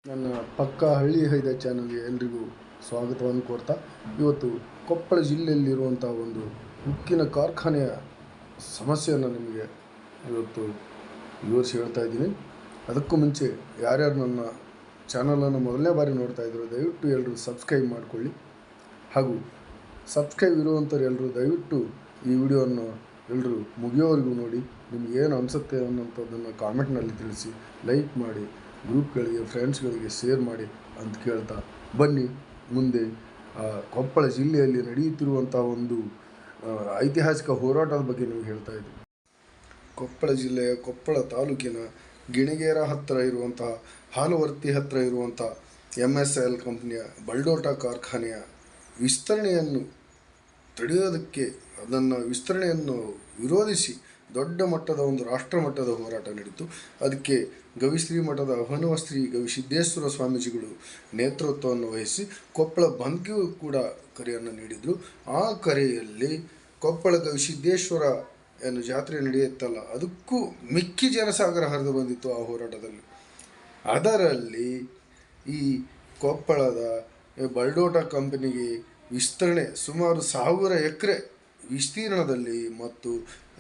ನನ್ನ ಪಕ್ಕ ಹಳ್ಳಿ ಹೈದ ಚಾನಲ್ಗೆ ಎಲ್ರಿಗೂ ಸ್ವಾಗತವನ್ನು ಕೋರ್ತಾ ಇವತ್ತು ಕೊಪ್ಪಳ ಜಿಲ್ಲೆಯಲ್ಲಿರುವಂಥ ಒಂದು ಉಕ್ಕಿನ ಕಾರ್ಖಾನೆಯ ಸಮಸ್ಯೆಯನ್ನು ನಿಮಗೆ ಇವತ್ತು ವಿವರಿಸಿ ಹೇಳ್ತಾ ಇದ್ದೀನಿ. ಅದಕ್ಕೂ ಮುಂಚೆ ಯಾರ್ಯಾರು ನನ್ನ ಚಾನಲನ್ನು ಮೊದಲನೇ ಬಾರಿ ನೋಡ್ತಾ ಇದ್ರು ದಯವಿಟ್ಟು ಎಲ್ಲರೂ ಸಬ್ಸ್ಕ್ರೈಬ್ ಮಾಡಿಕೊಳ್ಳಿ. ಹಾಗೂ ಸಬ್ಸ್ಕ್ರೈಬ್ ಇರುವಂಥವ್ರು ಎಲ್ಲರೂ ದಯವಿಟ್ಟು ಈ ವಿಡಿಯೋವನ್ನು ಎಲ್ಲರೂ ಮುಗಿಯೋವರೆಗೂ ನೋಡಿ. ನಿಮಗೇನು ಅನಿಸುತ್ತೆ ಅನ್ನೋಂಥದ್ದನ್ನು ಕಾಮೆಂಟ್ನಲ್ಲಿ ತಿಳಿಸಿ, ಲೈಕ್ ಮಾಡಿ, ಗ್ರೂಪ್ಗಳಿಗೆ ಫ್ರೆಂಡ್ಸ್ಗಳಿಗೆ ಶೇರ್ ಮಾಡಿ ಅಂತ ಕೇಳ್ತಾ ಬನ್ನಿ ಮುಂದೆ ಕೊಪ್ಪಳ ಜಿಲ್ಲೆಯಲ್ಲಿ ನಡೆಯುತ್ತಿರುವಂಥ ಒಂದು ಐತಿಹಾಸಿಕ ಹೋರಾಟದ ಬಗ್ಗೆ ನಿಮಗೆ ಹೇಳ್ತಾ ಇದ್ದೀನಿ. ಕೊಪ್ಪಳ ಜಿಲ್ಲೆಯ ಕೊಪ್ಪಳ ತಾಲೂಕಿನ ಗಿಣಿಗೇರ ಹತ್ತಿರ ಇರುವಂತಹ ಹಾಲುವರ್ತಿ ಹತ್ತಿರ ಇರುವಂಥ MSIL ಕಂಪ್ನಿಯ ಬಲ್ಡೋಟ ಕಾರ್ಖಾನೆಯ ವಿಸ್ತರಣೆಯನ್ನು ತಡೆಯೋದಕ್ಕೆ, ಅದನ್ನು ವಿಸ್ತರಣೆಯನ್ನು ವಿರೋಧಿಸಿ ದೊಡ್ಡ ಮಟ್ಟದ ಒಂದು ರಾಷ್ಟ್ರ ಮಟ್ಟದ ಹೋರಾಟ ನಡೀತು. ಅದಕ್ಕೆ ಗವಿಶ್ರೀ ಮಠದ ಅಭಿನವ ಶ್ರೀ ಗವಿಸಿದ್ದೇಶ್ವರ ಸ್ವಾಮೀಜಿಗಳು ನೇತೃತ್ವವನ್ನು ವಹಿಸಿ ಕೊಪ್ಪಳ ಬಂದ್ಗೂ ಕೂಡ ಕರೆಯನ್ನು ನೀಡಿದರು. ಆ ಕರೆಯಲ್ಲಿ ಕೊಪ್ಪಳ ಗವಿಸಿದ್ದೇಶ್ವರ ಏನು ಜಾತ್ರೆ ನಡೆಯುತ್ತಲ್ಲ, ಅದಕ್ಕೂ ಮಿಕ್ಕಿ ಜನಸಾಗರ ಹರಿದು ಬಂದಿತ್ತು ಆ ಹೋರಾಟದಲ್ಲಿ. ಅದರಲ್ಲಿ ಈ ಕೊಪ್ಪಳದ ಬಲ್ಡೋಟ ಕಂಪನಿಗೆ ವಿಸ್ತರಣೆ ಸುಮಾರು 1000 ಎಕರೆ ವಿಸ್ತೀರ್ಣದಲ್ಲಿ ಮತ್ತು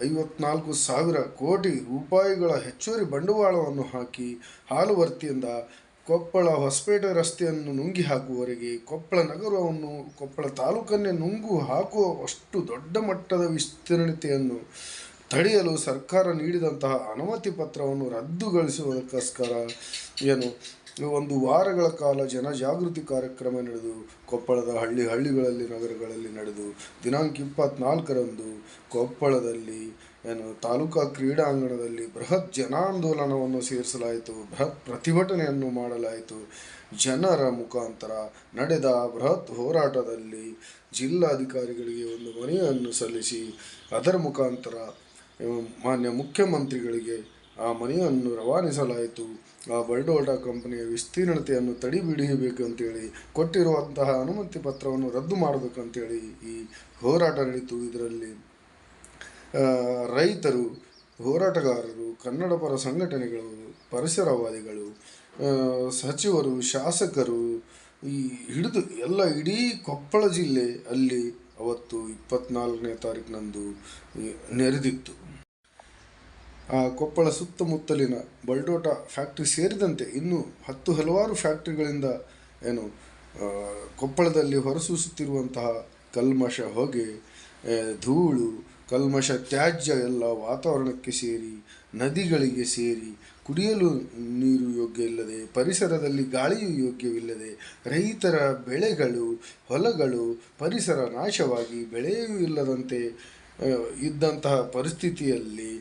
54,000 ಕೋಟಿ ರೂಪಾಯಿಗಳ ಹೆಚ್ಚುವರಿ ಬಂಡವಾಳವನ್ನು ಹಾಕಿ ಹಾಲುವರ್ತಿಯಿಂದ ಕೊಪ್ಪಳ ಹೊಸಪೇಟೆ ರಸ್ತೆಯನ್ನು ನುಂಗಿ ಹಾಕುವವರೆಗೆ ಕೊಪ್ಪಳ ನಗರವನ್ನು, ಕೊಪ್ಪಳ ತಾಲೂಕನ್ನೇ ನುಂಗು ಹಾಕುವಷ್ಟು ದೊಡ್ಡ ಮಟ್ಟದ ವಿಸ್ತೀರ್ಣತೆಯನ್ನು ತಡೆಯಲು ಸರ್ಕಾರ ನೀಡಿದಂತಹ ಅನುಮತಿ ಪತ್ರವನ್ನು ರದ್ದುಗೊಳಿಸುವುದಕ್ಕೋಸ್ಕರ ಒಂದು ವಾರಗಳ ಕಾಲ ಜನಜಾಗೃತಿ ಕಾರ್ಯಕ್ರಮ ನಡೆದು ಕೊಪ್ಪಳದ ಹಳ್ಳಿಗಳಲ್ಲಿ ನಗರಗಳಲ್ಲಿ ನಡೆದು ದಿನಾಂಕ 24ರಂದು ಕೊಪ್ಪಳದಲ್ಲಿ ತಾಲೂಕಾ ಕ್ರೀಡಾಂಗಣದಲ್ಲಿ ಬೃಹತ್ ಜನಾಂದೋಲನವನ್ನು ಸೇರಿಸಲಾಯಿತು. ಬೃಹತ್ ಪ್ರತಿಭಟನೆಯನ್ನು ಮಾಡಲಾಯಿತು. ಜನರ ಮುಖಾಂತರ ನಡೆದ ಬೃಹತ್ ಹೋರಾಟದಲ್ಲಿ ಜಿಲ್ಲಾಧಿಕಾರಿಗಳಿಗೆ ಒಂದು ಮನವಿಯನ್ನು ಸಲ್ಲಿಸಿ ಅದರ ಮುಖಾಂತರ ಮಾನ್ಯ ಮುಖ್ಯಮಂತ್ರಿಗಳಿಗೆ ಆ ಮನವಿಯನ್ನು ರವಾನಿಸಲಾಯಿತು. ಆ ಬಲ್ಡೋಟ ಕಂಪನಿಯ ವಿಸ್ತೀರ್ಣತೆಯನ್ನು ತಡೆಹಿಡಿಯಬೇಕು ಅಂತೇಳಿ ಕೊಟ್ಟಿರುವಂತಹ ಅನುಮತಿ ಪತ್ರವನ್ನು ರದ್ದು ಮಾಡಬೇಕಂತೇಳಿ ಈ ಹೋರಾಟ ನಡೀತು. ಇದರಲ್ಲಿ ರೈತರು, ಹೋರಾಟಗಾರರು, ಕನ್ನಡ ಪರ ಸಂಘಟನೆಗಳು, ಪರಿಸರವಾದಿಗಳು, ಸಚಿವರು, ಶಾಸಕರು ಹಿಡಿದು ಎಲ್ಲ ಇಡೀ ಕೊಪ್ಪಳ ಜಿಲ್ಲೆ ಅಲ್ಲಿ ಅವತ್ತು 24ನೇ ತಾರೀಕಿನಂದು ನೆರೆದಿತ್ತು. ಆ ಕೊಪ್ಪಳ ಸುತ್ತಮುತ್ತಲಿನ ಬಲ್ಡೋಟ ಫ್ಯಾಕ್ಟ್ರಿ ಸೇರಿದಂತೆ ಇನ್ನೂ ಹಲವಾರು ಫ್ಯಾಕ್ಟ್ರಿಗಳಿಂದ ಕೊಪ್ಪಳದಲ್ಲಿ ಹೊರಸೂಸುತ್ತಿರುವಂತಹ ಕಲ್ಮಶ ಹೊಗೆ, ಧೂಳು, ಕಲ್ಮಶ ತ್ಯಾಜ್ಯ ಎಲ್ಲ ವಾತಾವರಣಕ್ಕೆ ಸೇರಿ, ನದಿಗಳಿಗೆ ಸೇರಿ, ಕುಡಿಯಲು ನೀರು ಯೋಗ್ಯ ಇಲ್ಲದೆ, ಪರಿಸರದಲ್ಲಿ ಗಾಳಿಯೂ ಯೋಗ್ಯವಿಲ್ಲದೆ, ರೈತರ ಬೆಳೆಗಳು, ಹೊಲಗಳು, ಪರಿಸರ ನಾಶವಾಗಿ ಬೆಳೆಯೂ ಇಲ್ಲದಂತೆ ಇದ್ದಂತಹ ಪರಿಸ್ಥಿತಿಯಲ್ಲಿ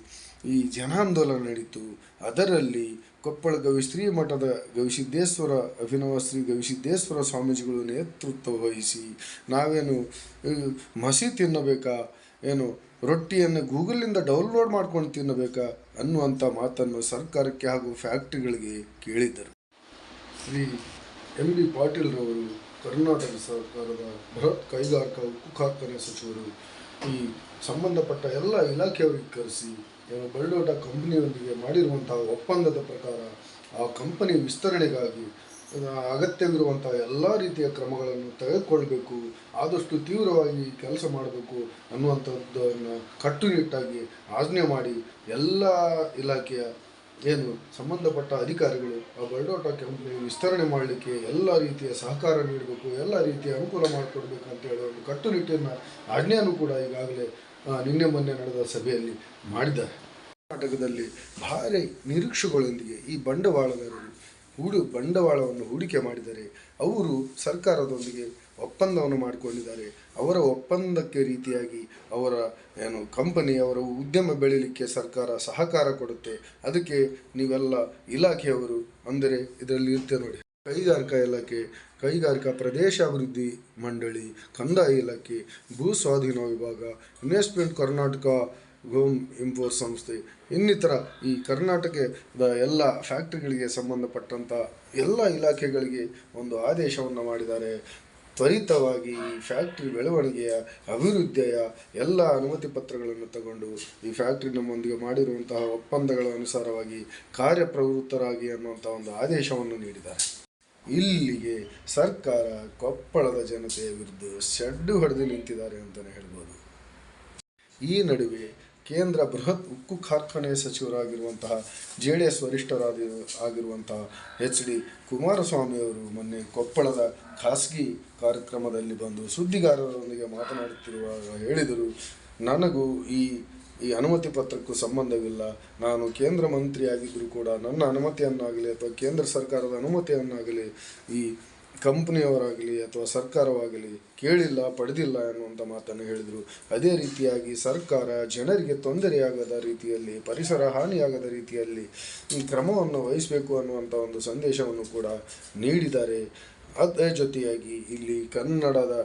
ಈ ಜನಾಂದೋಲನ ನಡೀತು. ಅದರಲ್ಲಿ ಕೊಪ್ಪಳ ಗವಿಶ್ರೀ ಮಠದ ಗವಿಸಿದ್ದೇಶ್ವರ ಅಭಿನವ ಶ್ರೀ ಗವಿಸಿದ್ದೇಶ್ವರ ಸ್ವಾಮೀಜಿಗಳು ನೇತೃತ್ವ ವಹಿಸಿ ನಾವೇನು ಮಸಿ ತಿನ್ನಬೇಕಾ, ರೊಟ್ಟಿಯನ್ನು ಗೂಗಲ್ನಿಂದ ಡೌನ್ಲೋಡ್ ಮಾಡ್ಕೊಂಡು ತಿನ್ನಬೇಕಾ ಅನ್ನುವಂಥ ಮಾತನ್ನು ಸರ್ಕಾರಕ್ಕೆ ಹಾಗೂ ಫ್ಯಾಕ್ಟ್ರಿಗಳಿಗೆ ಕೇಳಿದ್ದರು. ಶ್ರೀ MB ಪಾಟೀಲ್ರವರು ಕರ್ನಾಟಕ ಸರ್ಕಾರದ ಬೃಹತ್ ಕೈಗಾರಿಕಾ ಉಕ್ಕು ಕಾರ್ಖಾನೆ ಸಚಿವರು ಈ ಸಂಬಂಧಪಟ್ಟ ಎಲ್ಲ ಇಲಾಖೆಯವರಿಗೆ ಕರೆಸಿ ಬಲ್ಡೋಟ ಕಂಪನಿಯೊಂದಿಗೆ ಮಾಡಿರುವಂತಹ ಒಪ್ಪಂದದ ಪ್ರಕಾರ ಆ ಕಂಪನಿ ವಿಸ್ತರಣೆಗಾಗಿ ಅಗತ್ಯವಿರುವಂತಹ ಎಲ್ಲ ರೀತಿಯ ಕ್ರಮಗಳನ್ನು ತೆಗೆದುಕೊಳ್ಬೇಕು, ಆದಷ್ಟು ತೀವ್ರವಾಗಿ ಕೆಲಸ ಮಾಡಬೇಕು ಅನ್ನುವಂಥದ್ದನ್ನು ಕಟ್ಟುನಿಟ್ಟಾಗಿ ಆಜ್ಞೆ ಮಾಡಿ ಎಲ್ಲ ಇಲಾಖೆಯ ಸಂಬಂಧಪಟ್ಟ ಅಧಿಕಾರಿಗಳು ಆ ಬಲ್ಡೋಟ ಕಂಪನಿ ವಿಸ್ತರಣೆ ಮಾಡಲಿಕ್ಕೆ ಎಲ್ಲ ರೀತಿಯ ಸಹಕಾರ ನೀಡಬೇಕು, ಎಲ್ಲ ರೀತಿಯ ಅನುಕೂಲ ಮಾಡಿಕೊಡ್ಬೇಕು ಅಂತೇಳಿ ಒಂದು ಕಟ್ಟುನಿಟ್ಟಿನ ಆಜ್ಞೆಯನ್ನು ಕೂಡ ಈಗಾಗಲೇ ನಿನ್ನೆ ಮೊನ್ನೆ ನಡೆದ ಸಭೆಯಲ್ಲಿ ಮಾಡಿದ್ದಾರೆ. ಕರ್ನಾಟಕದಲ್ಲಿ ಭಾರಿ ನಿರೀಕ್ಷೆಗಳೊಂದಿಗೆ ಈ ಬಂಡವಾಳಗಾರರು ಬಂಡವಾಳವನ್ನು ಹೂಡಿಕೆ ಮಾಡಿದರೆ ಅವರು ಸರ್ಕಾರದೊಂದಿಗೆ ಒಪ್ಪಂದವನ್ನು ಮಾಡಿಕೊಂಡಿದ್ದಾರೆ. ಅವರ ಒಪ್ಪಂದಕ್ಕೆ ರೀತಿಯಾಗಿ ಅವರ ಕಂಪನಿ, ಅವರ ಉದ್ಯಮ ಬೆಳೀಲಿಕ್ಕೆ ಸರ್ಕಾರ ಸಹಕಾರ ಕೊಡುತ್ತೆ. ಅದಕ್ಕೆ ನೀವೆಲ್ಲ ಇಲಾಖೆಯವರು, ಅಂದರೆ ಇದರಲ್ಲಿ ಇರುತ್ತೆ ನೋಡಿ, ಕೈಗಾರಿಕಾ ಇಲಾಖೆ, ಕೈಗಾರಿಕಾ ಪ್ರದೇಶ ಅಭಿವೃದ್ಧಿ ಮಂಡಳಿ, ಕಂದಾಯ ಇಲಾಖೆ, ಭೂ ಸ್ವಾಧೀನ ವಿಭಾಗ, ಇನ್ವೆಸ್ಟ್ಮೆಂಟ್ ಕರ್ನಾಟಕ ಹೋಮ್ ಇಂಪೋರ್ಟ್ ಸಂಸ್ಥೆ, ಇನ್ನಿತರ ಈ ಕರ್ನಾಟಕದ ಎಲ್ಲ ಫ್ಯಾಕ್ಟ್ರಿಗಳಿಗೆ ಸಂಬಂಧಪಟ್ಟಂಥ ಎಲ್ಲ ಇಲಾಖೆಗಳಿಗೆ ಒಂದು ಆದೇಶವನ್ನು ಮಾಡಿದ್ದಾರೆ. ತ್ವರಿತವಾಗಿ ಈ ಫ್ಯಾಕ್ಟ್ರಿ ಬೆಳವಣಿಗೆಯ ಅಭಿವೃದ್ಧಿಯ ಎಲ್ಲ ಅನುಮತಿ ಪತ್ರಗಳನ್ನು ತಗೊಂಡು ಈ ಫ್ಯಾಕ್ಟ್ರಿ ನಮ್ಮೊಂದಿಗೆ ಮಾಡಿರುವಂತಹ ಒಪ್ಪಂದಗಳ ಅನುಸಾರವಾಗಿ ಕಾರ್ಯಪ್ರವೃತ್ತರಾಗಿ ಅನ್ನುವಂಥ ಒಂದು ಆದೇಶವನ್ನು ನೀಡಿದ್ದಾರೆ. ಇಲ್ಲಿಗೆ ಸರ್ಕಾರ ಕೊಪ್ಪಳದ ಜನತೆಯ ವಿರುದ್ಧ ಸಡ್ಡು ಹೊಡೆದು ನಿಂತಿದ್ದಾರೆ ಅಂತಲೇ ಹೇಳ್ಬೋದು. ಈ ನಡುವೆ ಕೇಂದ್ರ ಬೃಹತ್ ಉಕ್ಕು ಕಾರ್ಖಾನೆ ಸಚಿವರಾಗಿರುವಂತಹ JDS ಆಗಿರುವಂತಹ HD ಕುಮಾರಸ್ವಾಮಿ ಅವರು ಮೊನ್ನೆ ಕೊಪ್ಪಳದ ಖಾಸಗಿ ಕಾರ್ಯಕ್ರಮದಲ್ಲಿ ಬಂದು ಸುದ್ದಿಗಾರರೊಂದಿಗೆ ಮಾತನಾಡುತ್ತಿರುವಾಗ ಹೇಳಿದರು, ನನಗೂ ಈ ಅನುಮತಿ ಪತ್ರಕ್ಕೂ ಸಂಬಂಧವಿಲ್ಲ. ನಾನು ಕೇಂದ್ರ ಮಂತ್ರಿಯಾಗಿದ್ದರೂ ಕೂಡ ನನ್ನ ಅನುಮತಿಯನ್ನಾಗಲಿ ಅಥವಾ ಕೇಂದ್ರ ಸರ್ಕಾರದ ಅನುಮತಿಯನ್ನಾಗಲಿ ಈ ಕಂಪನಿಯವರಾಗಲಿ ಅಥವಾ ಸರ್ಕಾರವಾಗಲಿ ಕೇಳಿಲ್ಲ, ಪಡೆದಿಲ್ಲ ಎನ್ನುವಂಥ ಮಾತನ್ನು ಹೇಳಿದರು. ಅದೇ ರೀತಿಯಾಗಿ ಸರ್ಕಾರ ಜನರಿಗೆ ತೊಂದರೆಯಾಗದ ರೀತಿಯಲ್ಲಿ, ಪರಿಸರ ಹಾನಿಯಾಗದ ರೀತಿಯಲ್ಲಿ ಕ್ರಮವನ್ನು ವಹಿಸಬೇಕು ಅನ್ನುವಂಥ ಒಂದು ಸಂದೇಶವನ್ನು ಕೂಡ ನೀಡಿದ್ದಾರೆ. ಅದೇ ಜೊತೆಯಾಗಿ ಇಲ್ಲಿ ಕನ್ನಡದ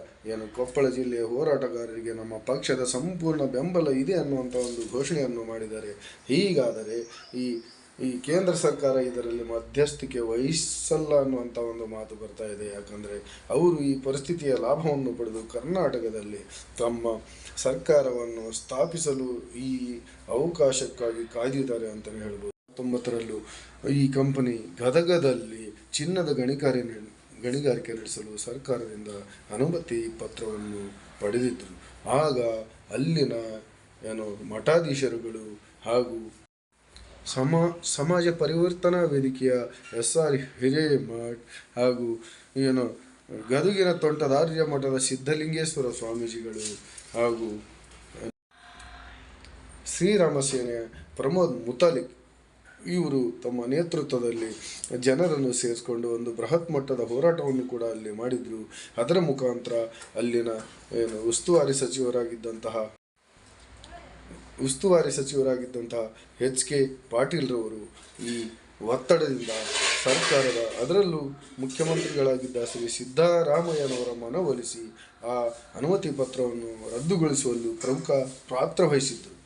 ಕೊಪ್ಪಳ ಜಿಲ್ಲೆಯ ಹೋರಾಟಗಾರರಿಗೆ ನಮ್ಮ ಪಕ್ಷದ ಸಂಪೂರ್ಣ ಬೆಂಬಲ ಇದೆ ಅನ್ನುವಂಥ ಒಂದು ಘೋಷಣೆಯನ್ನು ಮಾಡಿದ್ದಾರೆ. ಹೀಗಾದರೆ ಈ ಕೇಂದ್ರ ಸರ್ಕಾರ ಇದರಲ್ಲಿ ಮಧ್ಯಸ್ಥಿಕೆ ವಹಿಸಲ್ಲ ಅನ್ನುವಂಥ ಒಂದು ಮಾತು ಬರ್ತಾ ಇದೆ. ಯಾಕಂದರೆ ಅವರು ಈ ಪರಿಸ್ಥಿತಿಯ ಲಾಭವನ್ನು ಪಡೆದು ಕರ್ನಾಟಕದಲ್ಲಿ ತಮ್ಮ ಸರ್ಕಾರವನ್ನು ಸ್ಥಾಪಿಸಲು ಈ ಅವಕಾಶಕ್ಕಾಗಿ ಕಾದಿದ್ದಾರೆ ಅಂತಲೇ ಹೇಳ್ಬೋದು. 19ರಲ್ಲೂ ಈ ಕಂಪನಿ ಗದಗದಲ್ಲಿ ಚಿನ್ನದ ಗಣಿಗಾರಿಕೆ ನಡೆಸಲು ಸರ್ಕಾರದಿಂದ ಅನುಮತಿ ಪತ್ರವನ್ನು ಪಡೆದಿದ್ದರು. ಆಗ ಅಲ್ಲಿನ ಮಠಾಧೀಶರುಗಳು ಹಾಗೂ ಸಮಾಜ ಪರಿವರ್ತನಾ ವೇದಿಕೆಯ SR ಹಿರೇಮಠ್ ಹಾಗೂ ಗದುಗಿನ ತೋಂಟದಾರ್ಯ ಮಠದ ಸಿದ್ಧಲಿಂಗೇಶ್ವರ ಸ್ವಾಮೀಜಿಗಳು ಹಾಗೂ ಶ್ರೀರಾಮ ಸೇನೆಯ ಪ್ರಮೋದ್ ಮುತಾಲಿಕ್ ಇವರು ತಮ್ಮ ನೇತೃತ್ವದಲ್ಲಿ ಜನರನ್ನು ಸೇರಿಸಿಕೊಂಡು ಒಂದು ಬೃಹತ್ ಮಟ್ಟದ ಹೋರಾಟವನ್ನು ಕೂಡ ಅಲ್ಲಿ ಮಾಡಿದರು. ಅದರ ಮುಖಾಂತರ ಅಲ್ಲಿನ ಉಸ್ತುವಾರಿ ಸಚಿವರಾಗಿದ್ದಂತಹ HK ಪಾಟೀಲ್ರವರು ಈ ಒತ್ತಡದಿಂದ ಸರ್ಕಾರದ, ಅದರಲ್ಲೂ ಮುಖ್ಯಮಂತ್ರಿಗಳಾಗಿದ್ದ ಶ್ರೀ ಸಿದ್ದರಾಮಯ್ಯನವರ ಮನವೊಲಿಸಿ ಆ ಅನುಮತಿ ಪತ್ರವನ್ನು ರದ್ದುಗೊಳಿಸುವಲ್ಲಿ ಪ್ರಮುಖ ಪಾತ್ರ ವಹಿಸಿದ್ದರು.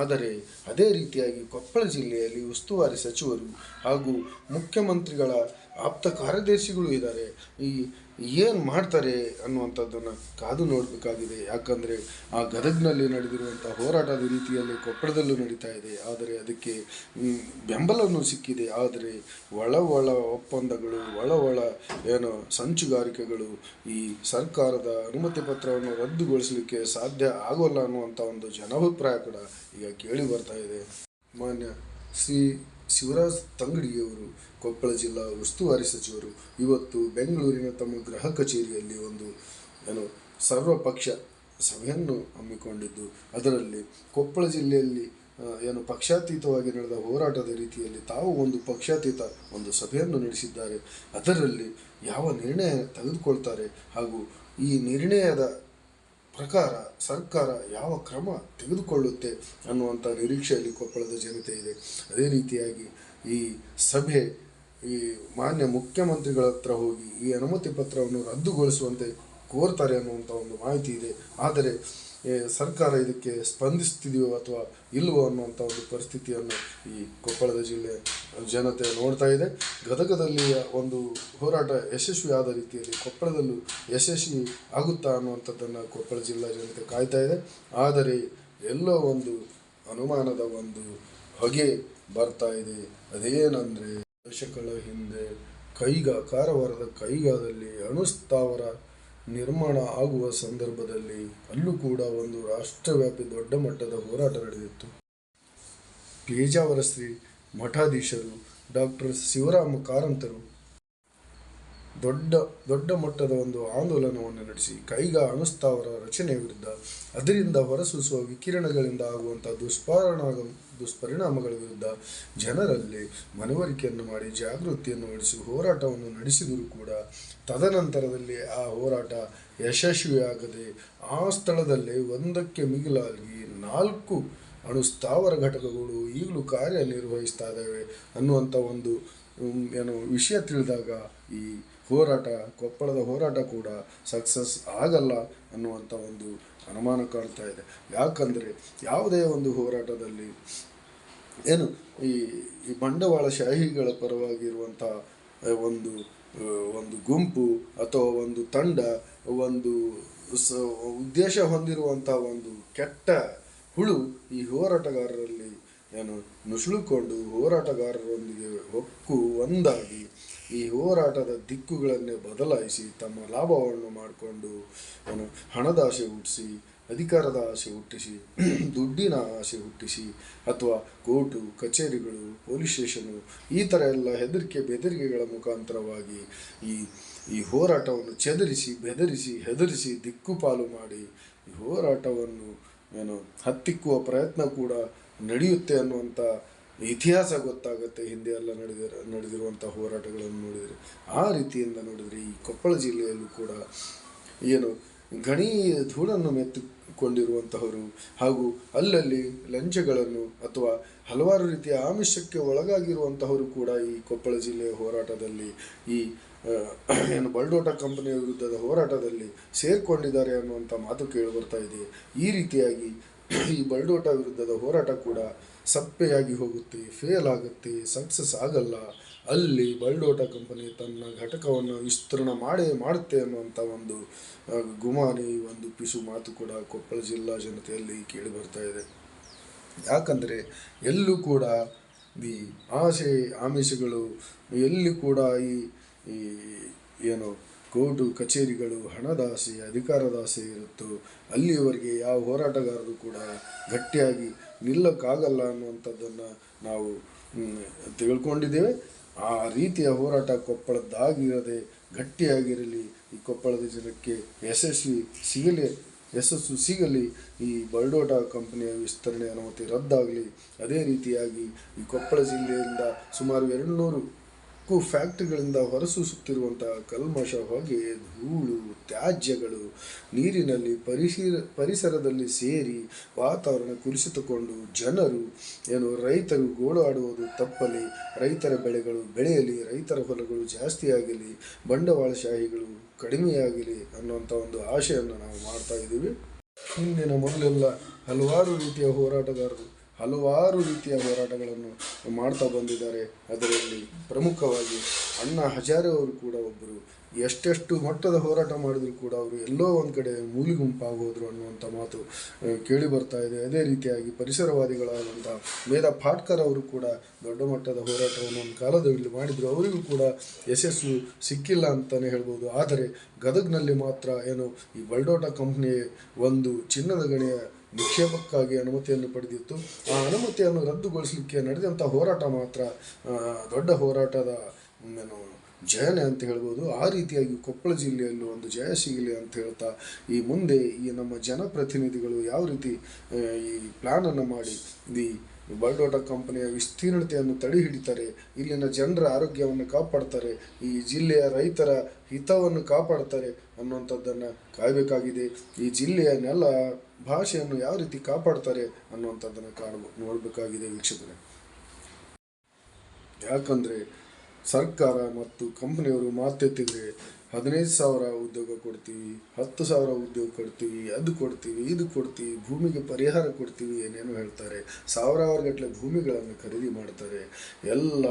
ಆದರೆ ಅದೇ ರೀತಿಯಾಗಿ ಕೊಪ್ಪಳ ಜಿಲ್ಲೆಯಲ್ಲಿ ಉಸ್ತುವಾರಿ ಸಚಿವರು ಹಾಗೂ ಮುಖ್ಯಮಂತ್ರಿಗಳ ಆಪ್ತ ಕಾರ್ಯದರ್ಶಿಗಳು ಇದ್ದಾರೆ. ಏನು ಮಾಡ್ತಾರೆ ಅನ್ನುವಂಥದ್ದನ್ನು ಕಾದು ನೋಡಬೇಕಾಗಿದೆ. ಯಾಕಂದರೆ ಆ ಗದಗ್ನಲ್ಲಿ ನಡೆದಿರುವಂಥ ಹೋರಾಟದ ರೀತಿಯಲ್ಲಿ ಕೊಪ್ಪಳದಲ್ಲೂ ನಡೀತಾ ಇದೆ. ಆದರೆ ಅದಕ್ಕೆ ಬೆಂಬಲವನ್ನು ಸಿಕ್ಕಿದೆ. ಆದರೆ ಒಳ ಒಪ್ಪಂದಗಳು, ಒಳ ಸಂಚುಗಾರಿಕೆಗಳು ಈ ಸರ್ಕಾರದ ಅನುಮತಿ ಪತ್ರವನ್ನು ರದ್ದುಗೊಳಿಸಲಿಕ್ಕೆ ಸಾಧ್ಯ ಆಗೋಲ್ಲ ಅನ್ನುವಂಥ ಒಂದು ಜನಾಭಿಪ್ರಾಯ ಕೂಡ ಈಗ ಕೇಳಿ ಬರ್ತಾ ಇದೆ. ಮಾನ್ಯ ಶ್ರೀ ಶಿವರಾಜ್ ತಂಗಡಿಯವರು, ಕೊಪ್ಪಳ ಜಿಲ್ಲಾ ಉಸ್ತುವಾರಿ ಸಚಿವರು, ಇವತ್ತು ಬೆಂಗಳೂರಿನ ತಮ್ಮ ಗೃಹ ಕಚೇರಿಯಲ್ಲಿ ಒಂದು ಸರ್ವಪಕ್ಷ ಸಭೆಯನ್ನು ಹಮ್ಮಿಕೊಂಡಿದ್ದು, ಅದರಲ್ಲಿ ಕೊಪ್ಪಳ ಜಿಲ್ಲೆಯಲ್ಲಿ ಪಕ್ಷಾತೀತವಾಗಿ ನಡೆದ ಹೋರಾಟದ ರೀತಿಯಲ್ಲಿ ತಾವು ಒಂದು ಪಕ್ಷಾತೀತ ಒಂದು ಸಭೆಯನ್ನು ನಡೆಸಿದ್ದಾರೆ. ಅದರಲ್ಲಿ ಯಾವ ನಿರ್ಣಯ ತೆಗೆದುಕೊಳ್ತಾರೆ ಹಾಗೂ ಈ ನಿರ್ಣಯದ ಪ್ರಕಾರ ಸರ್ಕಾರ ಯಾವ ಕ್ರಮ ತೆಗೆದುಕೊಳ್ಳುತ್ತೆ ಅನ್ನುವಂಥ ನಿರೀಕ್ಷೆಯಲ್ಲಿ ಕೊಪ್ಪಳದ ಜನತೆ ಇದೆ. ಅದೇ ರೀತಿಯಾಗಿ ಈ ಸಭೆ ಈ ಮಾನ್ಯ ಮುಖ್ಯಮಂತ್ರಿಗಳ ಹತ್ರ ಹೋಗಿ ಈ ಅನುಮತಿ ಪತ್ರವನ್ನು ರದ್ದುಗೊಳಿಸುವಂತೆ ಕೋರ್ತಾರೆ ಅನ್ನುವಂಥ ಒಂದು ಮಾಹಿತಿ ಇದೆ. ಆದರೆ ಸರ್ಕಾರ ಇದಕ್ಕೆ ಸ್ಪಂದಿಸ್ತಿದೆಯೋ ಅಥವಾ ಇಲ್ಲವೋ ಅನ್ನುವಂಥ ಒಂದು ಪರಿಸ್ಥಿತಿಯನ್ನು ಈ ಕೊಪ್ಪಳದ ಜಿಲ್ಲೆ ಜನತೆ ನೋಡ್ತಾ ಇದೆ. ಗದಗದಲ್ಲಿ ಒಂದು ಹೋರಾಟ ಯಶಸ್ವಿಯಾದ ರೀತಿಯಲ್ಲಿ ಕೊಪ್ಪಳದಲ್ಲೂ ಯಶಸ್ವಿ ಆಗುತ್ತಾ ಅನ್ನುವಂಥದ್ದನ್ನು ಕೊಪ್ಪಳ ಜಿಲ್ಲಾ ಜನತೆ ಕಾಯ್ತಾ ಇದೆ. ಆದರೆ ಎಲ್ಲೋ ಒಂದು ಅನುಮಾನದ ಒಂದು ಹೊಗೆ ಬರ್ತಾ ಇದೆ. ಅದೇನೆಂದರೆ, ದಶಕಗಳ ಹಿಂದೆ ಕಾರವಾರದ ಕೈಗಾದಲ್ಲಿ ಅಣುಸ್ಥಾವರ ನಿರ್ಮಾಣ ಆಗುವ ಸಂದರ್ಭದಲ್ಲಿ ಅಲ್ಲೂ ಕೂಡ ಒಂದು ರಾಷ್ಟ್ರವ್ಯಾಪಿ ದೊಡ್ಡ ಮಟ್ಟದ ಹೋರಾಟ ನಡೆದಿತ್ತು. ಪೇಜಾವರ ಶ್ರೀ ಮಠಾಧೀಶರು ಡಾಕ್ಟರ್ ಶಿವರಾಮ ಕಾರಂತರು ದೊಡ್ಡ ಮಟ್ಟದ ಒಂದು ಆಂದೋಲನವನ್ನು ನಡೆಸಿ ಕೈಗಾ ಅಣುಸ್ಥಾವರ ರಚನೆಯ ವಿರುದ್ಧ, ಅದರಿಂದ ಹೊರಸೂಸುವ ವಿಕಿರಣಗಳಿಂದ ಆಗುವಂಥ ದುಷ್ಪರಿಣಾಮಗಳ ವಿರುದ್ಧ ಜನರಲ್ಲಿ ಮನವರಿಕೆಯನ್ನು ಮಾಡಿ ಜಾಗೃತಿಯನ್ನು ಮೂಡಿಸಿ ಹೋರಾಟವನ್ನು ನಡೆಸಿದರೂ ಕೂಡ ತದನಂತರದಲ್ಲಿ ಆ ಹೋರಾಟ ಯಶಸ್ವಿಯಾಗದೆ ಆ ಸ್ಥಳದಲ್ಲೇ ಒಂದಕ್ಕೆ ಮಿಗಿಲಾಗಿ 4 ಅಣುಸ್ಥಾವರ ಘಟಕಗಳು ಈಗಲೂ ಕಾರ್ಯನಿರ್ವಹಿಸ್ತಾ ಇದ್ದಾವೆ ಅನ್ನುವಂಥ ಒಂದು ವಿಷಯ ತಿಳಿದಾಗ ಈ ಕೊಪ್ಪಳದ ಹೋರಾಟ ಕೂಡ ಸಕ್ಸಸ್ ಆಗಲ್ಲ ಅನ್ನುವಂಥ ಒಂದು ಅನುಮಾನ ಕಾಣ್ತಾ ಇದೆ. ಯಾಕಂದರೆ ಯಾವುದೇ ಒಂದು ಹೋರಾಟದಲ್ಲಿ ಈ ಬಂಡವಾಳಶಾಹಿಗಳ ಪರವಾಗಿರುವಂಥ ಒಂದು ಗುಂಪು ಅಥವಾ ಒಂದು ತಂಡ ಒಂದು ಉದ್ದೇಶ ಹೊಂದಿರುವಂಥ ಒಂದು ಕೆಟ್ಟ ಹುಳು ಈ ಹೋರಾಟಗಾರರಲ್ಲಿ ನುಸುಳಿಕೊಂಡು ಹೋರಾಟಗಾರರೊಂದಿಗೆ ಒಂದಾಗಿ ಈ ಹೋರಾಟದ ದಿಕ್ಕುಗಳನ್ನೇ ಬದಲಾಯಿಸಿ ತಮ್ಮ ಲಾಭವನ್ನು ಮಾಡಿಕೊಂಡು ಹಣದ ಆಸೆ ಹುಟ್ಟಿಸಿ, ಅಧಿಕಾರದ ಆಸೆ ಹುಟ್ಟಿಸಿ, ದುಡ್ಡಿನ ಆಸೆ ಹುಟ್ಟಿಸಿ, ಅಥವಾ ಕೋರ್ಟು ಕಚೇರಿಗಳು, ಪೊಲೀಸ್ ಸ್ಟೇಷನು ಈ ಥರ ಎಲ್ಲ ಹೆದರಿಕೆ ಬೆದರಿಕೆಗಳ ಮುಖಾಂತರವಾಗಿ ಈ ಹೋರಾಟವನ್ನು ಚದುರಿಸಿ, ಬೆದರಿಸಿ, ಹೆದರಿಸಿ, ದಿಕ್ಕುಪಾಲು ಮಾಡಿ ಈ ಹೋರಾಟವನ್ನು ಹತ್ತಿಕ್ಕುವ ಪ್ರಯತ್ನ ಕೂಡ ನಡೆಯುತ್ತೆ ಅನ್ನುವಂಥ ಇತಿಹಾಸ ಗೊತ್ತಾಗುತ್ತೆ. ಹಿಂದೆ ಎಲ್ಲ ನಡೆದಿರುವಂಥ ಹೋರಾಟಗಳನ್ನು ನೋಡಿದರೆ. ಆ ರೀತಿಯಿಂದ ನೋಡಿದರೆ ಈ ಕೊಪ್ಪಳ ಜಿಲ್ಲೆಯಲ್ಲೂ ಕೂಡ ಗಣಿ ಧೂಳನ್ನು ಮೆತ್ತಿಕೊಂಡಿರುವಂತಹವರು ಹಾಗೂ ಅಲ್ಲಲ್ಲಿ ಲಂಚಗಳನ್ನು ಅಥವಾ ಹಲವಾರು ರೀತಿಯ ಆಮಿಷಕ್ಕೆ ಒಳಗಾಗಿರುವಂತಹವರು ಕೂಡ ಈ ಕೊಪ್ಪಳ ಜಿಲ್ಲೆಯ ಹೋರಾಟದಲ್ಲಿ ಈ ಬಲ್ಡೋಟ ಕಂಪನಿಯ ವಿರುದ್ಧದ ಹೋರಾಟದಲ್ಲಿ ಸೇರ್ಕೊಂಡಿದ್ದಾರೆ ಅನ್ನುವಂಥ ಮಾತು ಕೇಳಿ ಬರ್ತಾ ಇದೆ. ಈ ರೀತಿಯಾಗಿ ಈ ಬಲ್ಡೋಟ ವಿರುದ್ಧದ ಹೋರಾಟ ಕೂಡ ಸಪ್ಪೆಯಾಗಿ ಹೋಗುತ್ತೆ, ಫೇಲ್ ಆಗುತ್ತೆ, ಸಕ್ಸಸ್ ಆಗಲ್ಲ. ಅಲ್ಲಿ ಬಲ್ಡೋಟ ಕಂಪನಿ ತನ್ನ ಘಟಕವನ್ನು ವಿಸ್ತರಣೆ ಮಾಡುತ್ತೆ ಅನ್ನುವಂಥ ಒಂದು ಗುಮಾನಿ, ಒಂದು ಪಿಸು ಮಾತು ಕೂಡ ಕೊಪ್ಪಳ ಜಿಲ್ಲಾ ಜನತೆಯಲ್ಲಿ ಕೇಳಿ ಬರ್ತಾ ಇದೆ. ಯಾಕಂದರೆ ಎಲ್ಲೂ ಕೂಡ ಈ ಆಸೆ ಆಮಿಷಗಳು, ಎಲ್ಲಿ ಕೂಡ ಈ ಕೋರ್ಟು ಕಚೇರಿಗಳು, ಹಣದ ಆಸೆ, ಅಧಿಕಾರದ ಆಸೆ ಇರುತ್ತೋ ಅಲ್ಲಿಯವರೆಗೆ ಯಾವ ಹೋರಾಟಗಾರರು ಕೂಡ ಗಟ್ಟಿಯಾಗಿ ನಿಲ್ಲಕ್ಕಾಗಲ್ಲ ಅನ್ನುವಂಥದ್ದನ್ನು ನಾವು ತಿಳ್ಕೊಂಡಿದ್ದೇವೆ. ಆ ರೀತಿಯ ಹೋರಾಟ ಕೊಪ್ಪಳದ್ದಾಗಿರದೆ ಗಟ್ಟಿಯಾಗಿರಲಿ, ಈ ಕೊಪ್ಪಳದ ಜನಕ್ಕೆ ಯಶಸ್ಸು ಸಿಗಲಿ. ಈ ಬಲ್ಡೋಟ ಕಂಪನಿಯ ವಿಸ್ತರಣೆ ಅನುಮತಿ ರದ್ದಾಗಲಿ. ಅದೇ ರೀತಿಯಾಗಿ ಈ ಕೊಪ್ಪಳ ಜಿಲ್ಲೆಯಿಂದ ಸುಮಾರು 200ಕ್ಕೂ ಫ್ಯಾಕ್ಟ್ರಿಗಳಿಂದ ಹೊರಸೂಸುತ್ತಿರುವಂಥ ಕಲ್ಮಶ, ಹೊಗೆ, ಧೂಳು, ತ್ಯಾಜ್ಯಗಳು ನೀರಿನಲ್ಲಿ ಪರಿಸರದಲ್ಲಿ ಸೇರಿ ವಾತಾವರಣ ಕುಸಿತುಕೊಂಡು ಜನರು ರೈತರು ಗೋಳಾಡುವುದು ತಪ್ಪಲಿ, ರೈತರ ಬೆಳೆಗಳು ಬೆಳೆಯಲಿ, ರೈತರ ಹೊಲಗಳು ಜಾಸ್ತಿಯಾಗಲಿ, ಬಂಡವಾಳಶಾಹಿಗಳು ಕಡಿಮೆಯಾಗಲಿ ಅನ್ನುವಂಥ ಒಂದು ಆಶೆಯನ್ನು ನಾವು ಮಾಡ್ತಾ ಇದ್ದೀವಿ. ಮೊದಲೆಲ್ಲ ಹಲವಾರು ರೀತಿಯ ಹೋರಾಟಗಾರರು ಹಲವಾರು ರೀತಿಯ ಹೋರಾಟಗಳನ್ನು ಮಾಡ್ತಾ ಬಂದಿದ್ದಾರೆ. ಅದರಲ್ಲಿ ಪ್ರಮುಖವಾಗಿ ಅಣ್ಣಾ ಹಜಾರೆ ಅವರು ಕೂಡ ಒಬ್ಬರು. ಎಷ್ಟೆಷ್ಟು ಮಟ್ಟದ ಹೋರಾಟ ಮಾಡಿದರೂ ಕೂಡ ಅವರು ಎಲ್ಲೋ ಒಂದು ಕಡೆ ಮೂಲಿಗುಂಪಾಗೋದ್ರು ಅನ್ನುವಂಥ ಮಾತು ಕೇಳಿ ಬರ್ತಾ ಇದೆ. ಅದೇ ರೀತಿಯಾಗಿ ಪರಿಸರವಾದಿಗಳಾದಂಥ ಮೇಧಾ ಪಾಟ್ಕರ್ ಅವರು ಕೂಡ ದೊಡ್ಡ ಮಟ್ಟದ ಹೋರಾಟವನ್ನು ಒಂದು ಕಾಲದಲ್ಲಿ ಮಾಡಿದರು. ಅವರಿಗೂ ಕೂಡ ಯಶಸ್ಸು ಸಿಕ್ಕಿಲ್ಲ ಅಂತಲೇ ಹೇಳ್ಬೋದು. ಆದರೆ ಗದಗ್ನಲ್ಲಿ ಮಾತ್ರ ಈ ಬಲ್ಡೋಟ ಕಂಪ್ನಿ ಒಂದು ಚಿನ್ನದ ಗಣಿಯ ನಿಕ್ಷೇಪಕ್ಕಾಗಿ ಅನುಮತಿಯನ್ನು ಪಡೆದಿತ್ತು. ಆ ಅನುಮತಿಯನ್ನು ರದ್ದುಗೊಳಿಸಲಿಕ್ಕೆ ನಡೆದಂಥ ಹೋರಾಟ ಮಾತ್ರ ದೊಡ್ಡ ಹೋರಾಟದ ಜಯನೆ ಅಂತ ಹೇಳ್ಬೋದು. ಆ ರೀತಿಯಾಗಿ ಕೊಪ್ಪಳ ಜಿಲ್ಲೆಯಲ್ಲೂ ಒಂದು ಜಯ ಸಿಗಲಿ ಅಂತ ಹೇಳ್ತಾ, ಈ ಮುಂದೆ ಈ ನಮ್ಮ ಜನಪ್ರತಿನಿಧಿಗಳು ಯಾವ ರೀತಿ ಈ ಪ್ಲ್ಯಾನನ್ನು ಮಾಡಿ ಈ ಬಲ್ಡೋಟ ಕಂಪನಿಯ ವಿಸ್ತೀರ್ಣತೆಯನ್ನು ತಡೆ ಹಿಡಿತಾರೆ, ಇಲ್ಲಿನ ಜನರ ಆರೋಗ್ಯವನ್ನು ಕಾಪಾಡ್ತಾರೆ, ಈ ಜಿಲ್ಲೆಯ ರೈತರ ಹಿತವನ್ನು ಕಾಪಾಡ್ತಾರೆ ಅನ್ನುವಂಥದ್ದನ್ನು ಕಾಯಬೇಕಾಗಿದೆ. ಈ ಜಿಲ್ಲೆಯ ನೆಲ ಭಾಷೆಯನ್ನು ಯಾವ ರೀತಿ ಕಾಪಾಡ್ತಾರೆ ಅನ್ನುವಂಥದ್ದನ್ನು ನೋಡಬೇಕಾಗಿದೆ ವೀಕ್ಷಕರೇ. ಯಾಕಂದರೆ ಸರ್ಕಾರ ಮತ್ತು ಕಂಪನಿಯವರು ಮಾತೆತ್ತಿದ್ರೆ 15,000 ಉದ್ಯೋಗ ಕೊಡ್ತೀವಿ, 10,000 ಉದ್ಯೋಗ ಕೊಡ್ತೀವಿ, ಅದು ಕೊಡ್ತೀವಿ, ಇದು ಕೊಡ್ತೀವಿ, ಭೂಮಿಗೆ ಪರಿಹಾರ ಕೊಡ್ತೀವಿ, ಏನೇನೋ ಹೇಳ್ತಾರೆ. ಸಾವಿರಾರು ಗಟ್ಟಲೆ ಭೂಮಿಗಳನ್ನು ಖರೀದಿ ಮಾಡ್ತಾರೆ. ಎಲ್ಲ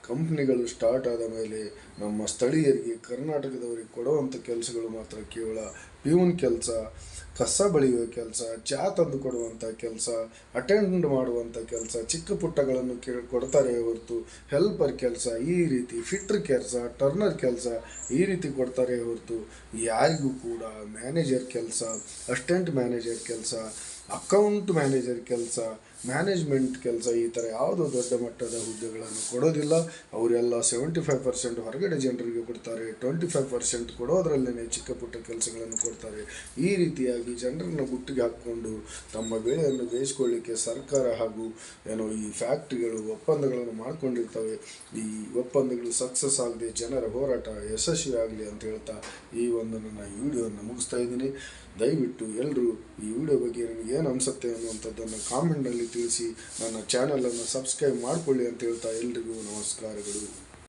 ಕಂಪ್ನಿಗಳು ಸ್ಟಾರ್ಟ್ ಆದ ಮೇಲೆ ನಮ್ಮ ಸ್ಥಳೀಯರಿಗೆ, ಕರ್ನಾಟಕದವರಿಗೆ ಕೊಡುವಂಥ ಕೆಲಸಗಳು ಮಾತ್ರ ಕೇವಲ ಪ್ಯೂನ್ ಕೆಲಸ, ಕಸ ಬಳಿಯುವ ಕೆಲಸ, ಚಹಾ ತಂದು ಕೊಡುವಂಥ ಕೆಲಸ, ಅಟೆಂಡ್ ಮಾಡುವಂಥ ಕೆಲಸ, ಚಿಕ್ಕ ಪುಟ್ಟಗಳನ್ನು ಕೊಡ್ತಾರೆ ಹೊರತು ಹೆಲ್ಪರ್ ಕೆಲಸ, ಈ ರೀತಿ ಫಿಟ್ರ್ ಕೆಲಸ, ಟರ್ನರ್ ಕೆಲಸ ಈ ರೀತಿ ಕೊಡ್ತಾರೆ ಹೊರತು ಯಾರಿಗೂ ಕೂಡ ಮ್ಯಾನೇಜರ್ ಕೆಲಸ, ಅಸಿಸ್ಟೆಂಟ್ ಮ್ಯಾನೇಜರ್ ಕೆಲಸ, ಅಕೌಂಟ್ ಮ್ಯಾನೇಜರ್ ಕೆಲಸ, ಮ್ಯಾನೇಜ್ಮೆಂಟ್ ಕೆಲಸ ಈ ಥರ ಯಾವುದೋ ದೊಡ್ಡ ಮಟ್ಟದ ಹುದ್ದೆಗಳನ್ನು ಕೊಡೋದಿಲ್ಲ. ಅವರೆಲ್ಲ 75% ಹೊರಗಡೆ ಜನರಿಗೆ ಕೊಡ್ತಾರೆ, 25% ಕೊಡೋದ್ರಲ್ಲೇ ಚಿಕ್ಕ ಪುಟ್ಟ ಕೆಲಸಗಳನ್ನು ಕೊಡ್ತಾರೆ. ಈ ರೀತಿಯಾಗಿ ಜನರನ್ನು ಗುಟ್ಟಿಗೆ ಹಾಕ್ಕೊಂಡು ತಮ್ಮ ಬೆಳೆಯನ್ನು ಬೇಯಿಸ್ಕೊಳ್ಳಿಕ್ಕೆ ಸರ್ಕಾರ ಹಾಗೂ ಈ ಫ್ಯಾಕ್ಟ್ರಿಗಳು ಒಪ್ಪಂದಗಳನ್ನು ಮಾಡಿಕೊಂಡಿರ್ತವೆ. ಈ ಒಪ್ಪಂದಗಳು ಸಕ್ಸಸ್ ಆಗದೆ ಜನರ ಹೋರಾಟ ಯಶಸ್ವಿ ಆಗಲಿ ಅಂತ ಹೇಳ್ತಾ ಈ ಒಂದು ನನ್ನ ವಿಡಿಯೋವನ್ನು ಮುಗಿಸ್ತಾ ಇದ್ದೀನಿ. ದಯವಿಟ್ಟು ಎಲ್ಲರೂ ಈ ವಿಡಿಯೋ ಬಗ್ಗೆ ನಿಮಗೆ ಏನು ಅನಿಸುತ್ತೆ ಅನ್ನುವಂಥದ್ದನ್ನು ಕಾಮೆಂಟ್ನಲ್ಲಿ ತಿಳಿಸಿ ನನ್ನ ಚಾನಲನ್ನು ಸಬ್ಸ್ಕ್ರೈಬ್ ಮಾಡಿಕೊಳ್ಳಿ ಅಂತ ಹೇಳ್ತಾ ಎಲ್ರಿಗೂ ನಮಸ್ಕಾರಗಳು.